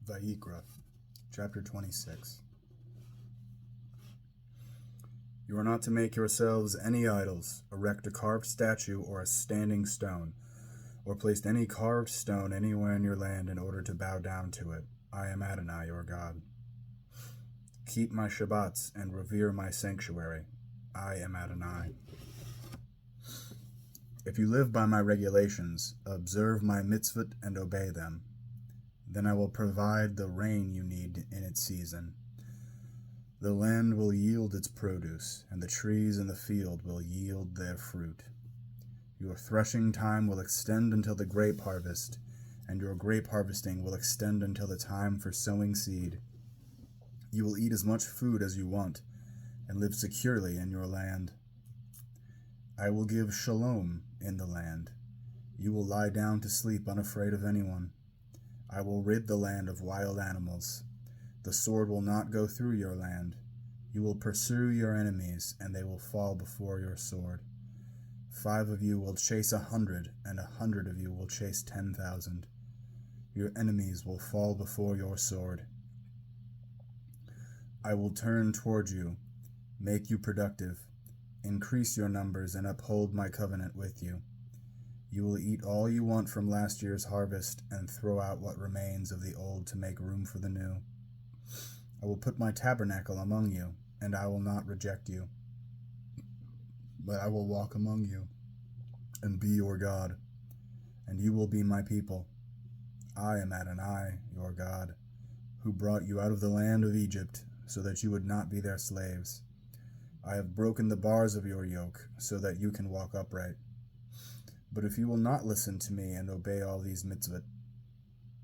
Vayikra, chapter 26. You are not to make yourselves any idols, erect a carved statue or a standing stone, or place any carved stone anywhere in your land in order to bow down to it. I am Adonai, your God. Keep my Shabbats and revere my sanctuary. I am Adonai. If you live by my regulations, observe my mitzvot and obey them, then I will provide the rain you need in its season. The land will yield its produce, and the trees in the field will yield their fruit. Your threshing time will extend until the grape harvest, and your grape harvesting will extend until the time for sowing seed. You will eat as much food as you want, and live securely in your land. I will give shalom in the land. You will lie down to sleep unafraid of anyone. I will rid the land of wild animals. The sword will not go through your land. You will pursue your enemies, and they will fall before your sword. 5 of you will chase 100, and 100 of you will chase 10,000. Your enemies will fall before your sword. I will turn toward you, make you productive, increase your numbers, and uphold my covenant with you. You will eat all you want from last year's harvest, and throw out what remains of the old to make room for the new. I will put my tabernacle among you, and I will not reject you, but I will walk among you, and be your God, and you will be my people. I am Adonai, your God, who brought you out of the land of Egypt, so that you would not be their slaves. I have broken the bars of your yoke, so that you can walk upright. But if you will not listen to me and obey all these mitzvot,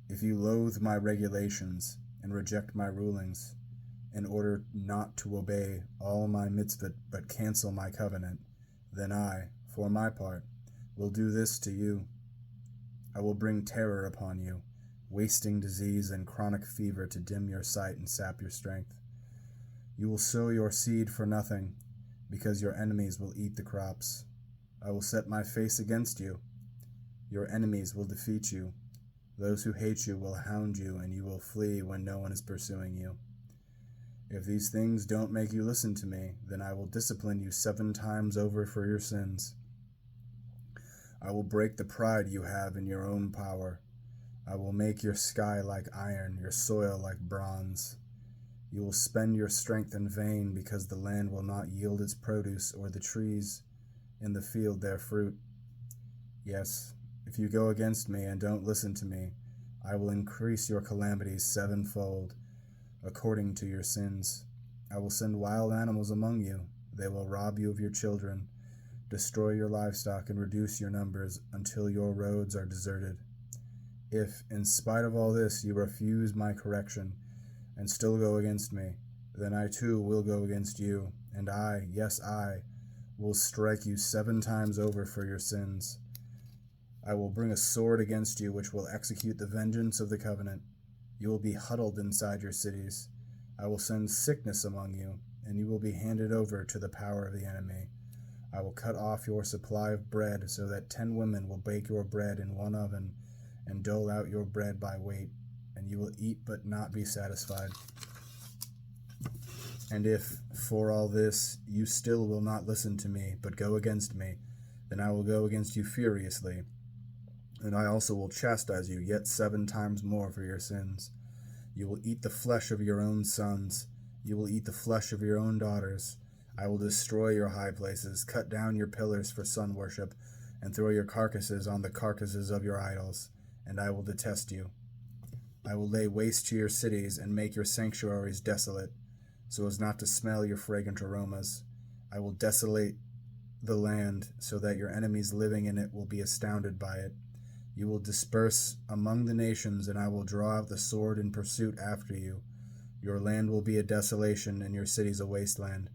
if you loathe my regulations and reject my rulings, in order not to obey all my mitzvot but cancel my covenant, then I, for my part, will do this to you. I will bring terror upon you, wasting disease and chronic fever to dim your sight and sap your strength. You will sow your seed for nothing, because your enemies will eat the crops. I will set my face against you. Your enemies will defeat you. Those who hate you will hound you, and you will flee when no one is pursuing you. If these things don't make you listen to me, then I will discipline you 7 times over for your sins. I will break the pride you have in your own power. I will make your sky like iron, your soil like bronze. You will spend your strength in vain, because the land will not yield its produce, or the trees in the field their fruit. Yes, if you go against me and don't listen to me, I will increase your calamities 7-fold, according to your sins. I will send wild animals among you. They will rob you of your children, destroy your livestock, and reduce your numbers until your roads are deserted. If, in spite of all this, you refuse my correction and still go against me, then I too will go against you, and I, yes I, will strike you 7 times over for your sins. I will bring a sword against you, which will execute the vengeance of the covenant. You will be huddled inside your cities. I will send sickness among you, and you will be handed over to the power of the enemy. I will cut off your supply of bread, so that 10 women will bake your bread in one oven, and dole out your bread by weight, and you will eat but not be satisfied. And if, for all this, you still will not listen to me, but go against me, then I will go against you furiously, and I also will chastise you yet 7 times more for your sins. You will eat the flesh of your own sons. You will eat the flesh of your own daughters. I will destroy your high places, cut down your pillars for sun worship, and throw your carcasses on the carcasses of your idols, and I will detest you. I will lay waste to your cities and make your sanctuaries desolate, so as not to smell your fragrant aromas. I will desolate the land, so that your enemies living in it will be astounded by it. You will disperse among the nations, and I will draw out the sword in pursuit after you. Your land will be a desolation, and your cities a wasteland.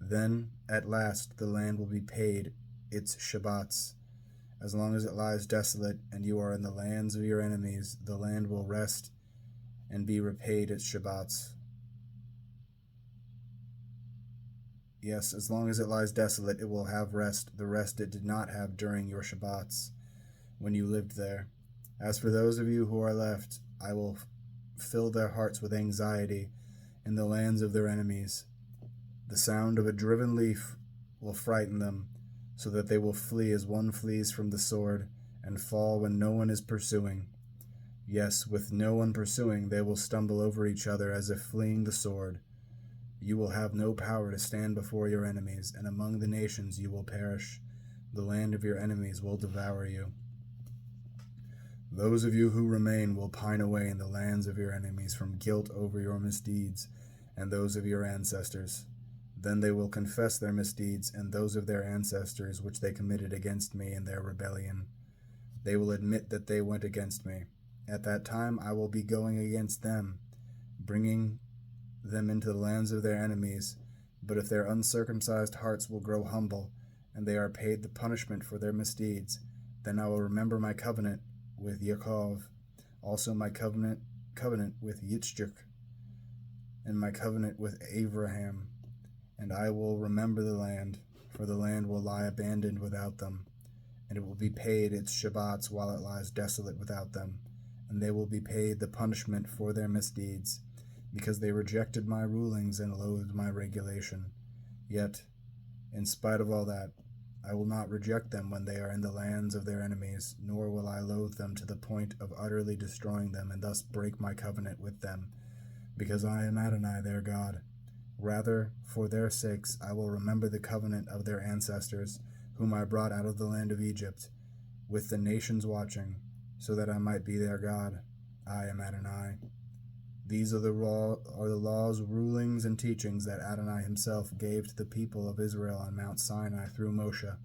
Then, at last, the land will be paid its Shabbats. As long as it lies desolate, and you are in the lands of your enemies, the land will rest and be repaid its Shabbats. Yes, as long as it lies desolate, it will have rest, the rest it did not have during your Shabbats, when you lived there. As for those of you who are left, I will fill their hearts with anxiety in the lands of their enemies. The sound of a driven leaf will frighten them, so that they will flee as one flees from the sword, and fall when no one is pursuing. Yes, with no one pursuing, they will stumble over each other as if fleeing the sword. You will have no power to stand before your enemies, and among the nations you will perish. The land of your enemies will devour you. Those of you who remain will pine away in the lands of your enemies from guilt over your misdeeds and those of your ancestors. Then they will confess their misdeeds and those of their ancestors which they committed against me in their rebellion. They will admit that they went against me. At that time I will be going against them, bringing them into the lands of their enemies. But if their uncircumcised hearts will grow humble, and they are paid the punishment for their misdeeds, then I will remember my covenant with Yaakov, also my covenant with Yitzchak, and my covenant with Abraham. And I will remember the land, for the land will lie abandoned without them, and it will be paid its Shabbats while it lies desolate without them, and they will be paid the punishment for their misdeeds, because they rejected my rulings and loathed my regulation. Yet, in spite of all that, I will not reject them when they are in the lands of their enemies, nor will I loathe them to the point of utterly destroying them and thus break my covenant with them, because I am Adonai their God. Rather, for their sakes, I will remember the covenant of their ancestors, whom I brought out of the land of Egypt, with the nations watching, so that I might be their God. I am Adonai. These are the laws, rulings, and teachings that Adonai himself gave to the people of Israel on Mount Sinai through Moshe.